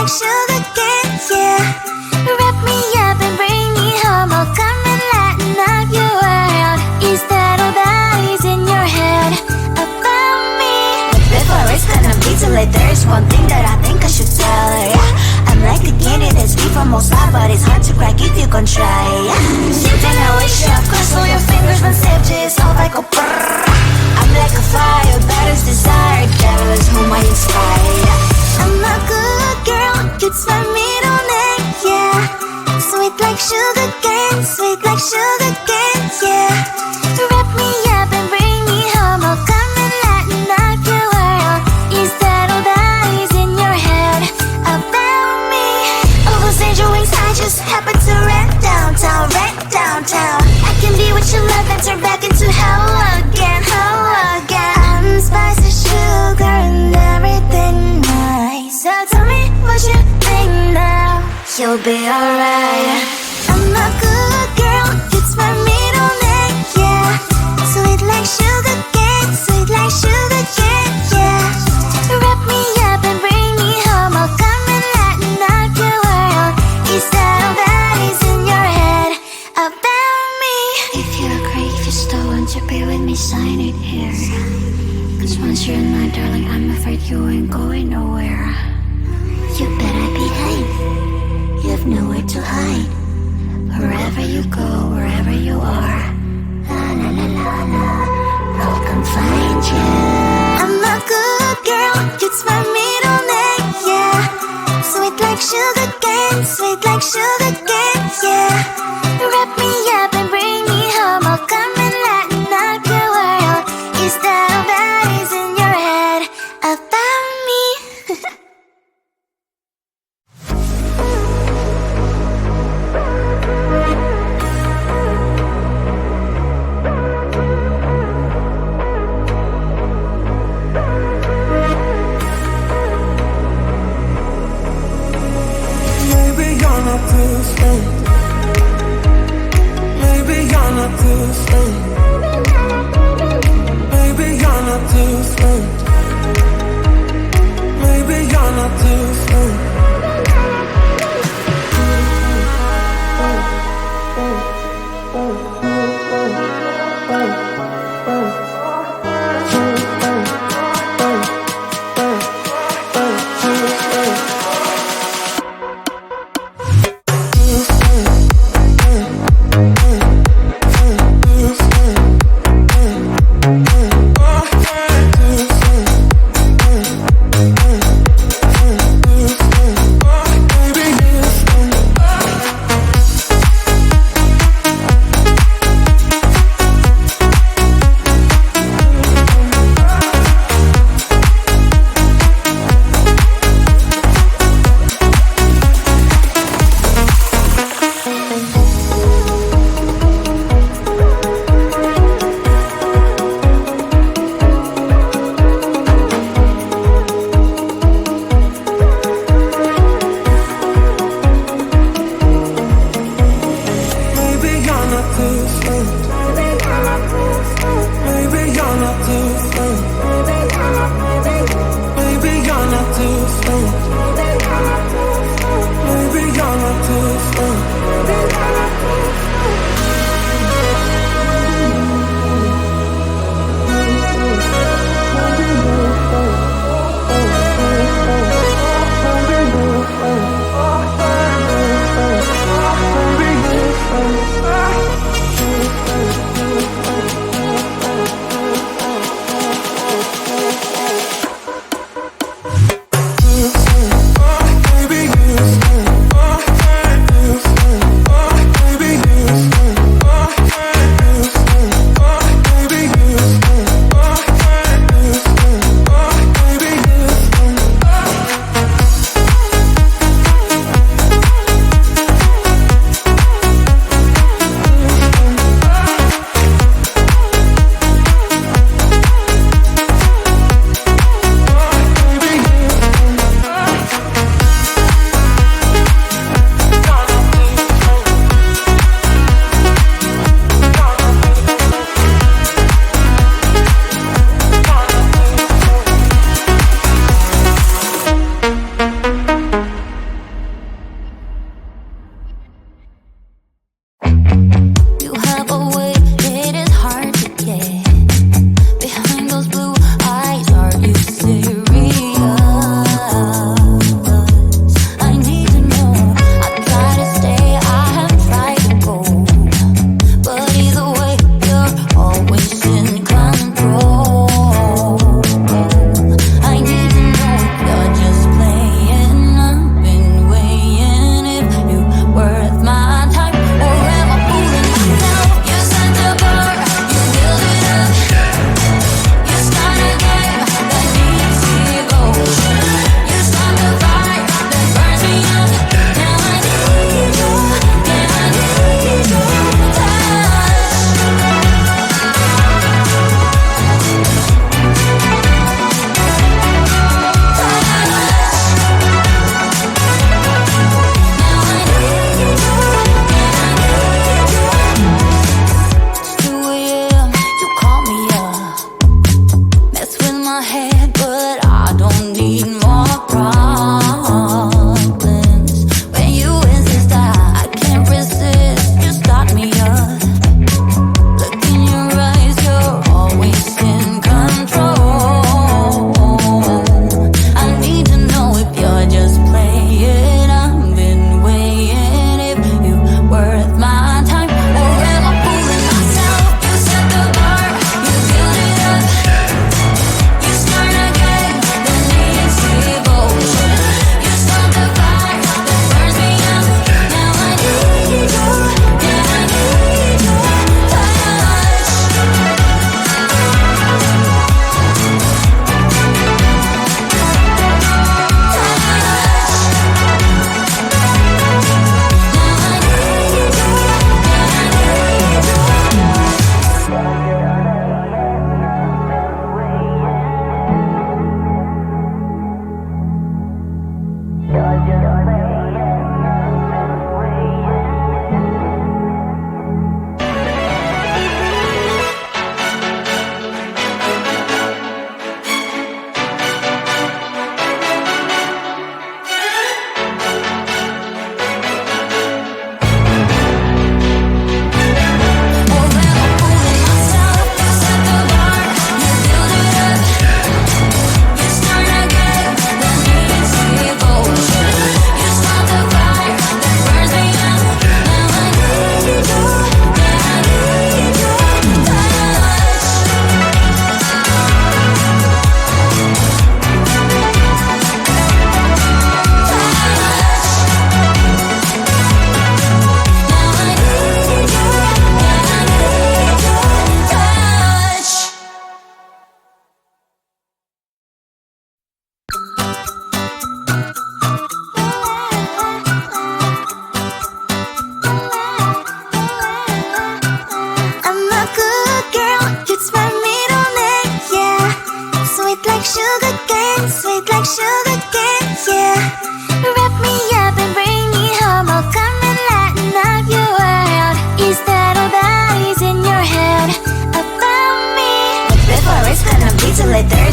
like sugar cane, yeah. Wrap me up and bring me home. I'll come and lighten up your world. Is that all that is in your head about me? But before it's gonna be too late, there's one thing that I think I should tell her, yeah. I'm like the candy that's free from most high, but it's hard to crack if you can try, yeah. Shooting a wish, of course, all your fingers when saved is all like a brrrr. I'm like a fire, batters desire, devil is whom I inspire, yeah. I'm a good girl, it's my middle name, yeah. Sweet like sugar cane, sweet like sugar cane, yeah. Wrap me up and bring me home. I'll come and lighten up your world. Is that all that is in your head about me? All those angel wings I just happen to rent downtown, rent downtown. I can be what you love and turn back into hell again, hell again. I'm spicy sugar and everything nice. So tell me what you think now. You'll be alright. I'm a good girl, it's my middle name, yeah. Sweet like sugar cane, sweet like sugar cane, yeah. Wrap me up and bring me home. I'll come and lighten up your world. Is that all that is in your head about me? If you agree, if you still want to be with me, sign it here. Cause once you're in my darling, I'm afraid you ain't going nowhere. You better behave, you have nowhere to hide. Wherever you go, wherever you are, la la la la la, I'll come find you. I'm a good girl, it's my middle name, yeah. Sweet like sugar cane, sweet like sugar cane, yeah. Wrap me up and bring me home. I'll come and lighten up your world. Is that all that is in your head about me? Maybe you're not too sweet. Maybe you're not too sweet. Maybe you're not too sweet. Maybe you're not too sweet.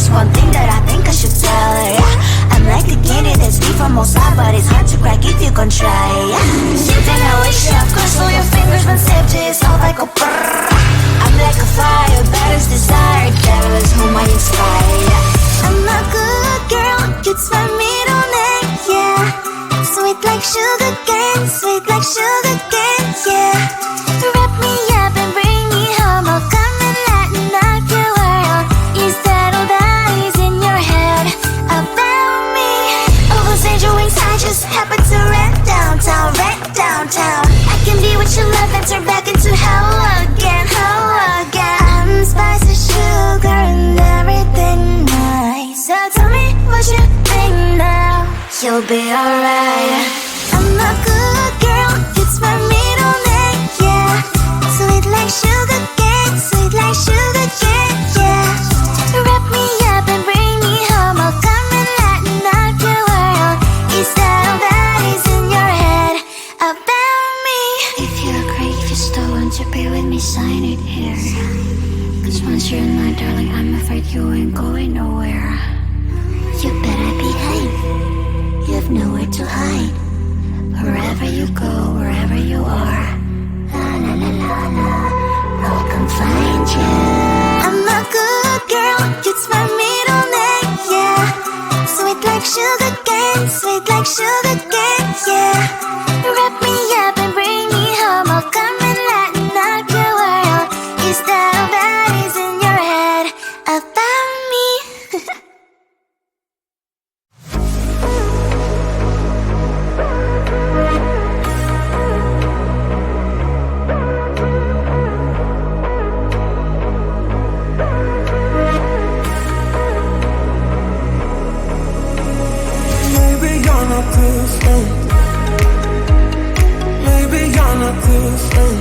there's one thing that I think I should tell her, yeah. I'm like the candy that's deep from outside, but it's hard to crack if you can try, yeah. Something I wish I've crossed all your fingers when safety is off, I go brrrr. I'm like a fire, battles desire, devil is whom I inspire, yeah. I'm a good girl, it's my middle name, yeah. Sweet like sugar cane, sweet like sugar cane, yeah. Wrap me up and bring me home, I'll come and lighten up your world. Is that all that is in your head about me? All those angel wings I just happen to rent downtown, I can be what you love and turn back into hell again, I'm spice and sugar and everything nice. So tell me what you think now, you'll be alright. I'm a good girl, it's my middle name, yeah. Sweet like sugar cane, sweet like sugar cane, yeah. Wrap me up and bring me home, I'll come and lighten up your world. Is that all that is in your head about me? If you agree, if you still want to be with me, sign it here. Cause once you're in my darling, I'm afraid you ain't going nowhere. You better behave, you have nowhere to hide. Wherever you go, wherever you are, la la la la la, I'll come find you. I'm a good girl, it's my middle name, yeah. Sweet like sugar cane, sweet like sugar cane, yeah. Wrap me up and bring me home, I'll come and lighten up your world. Is that all that is in your head about me? Maybe you're not too soon. Maybe you're not too soon.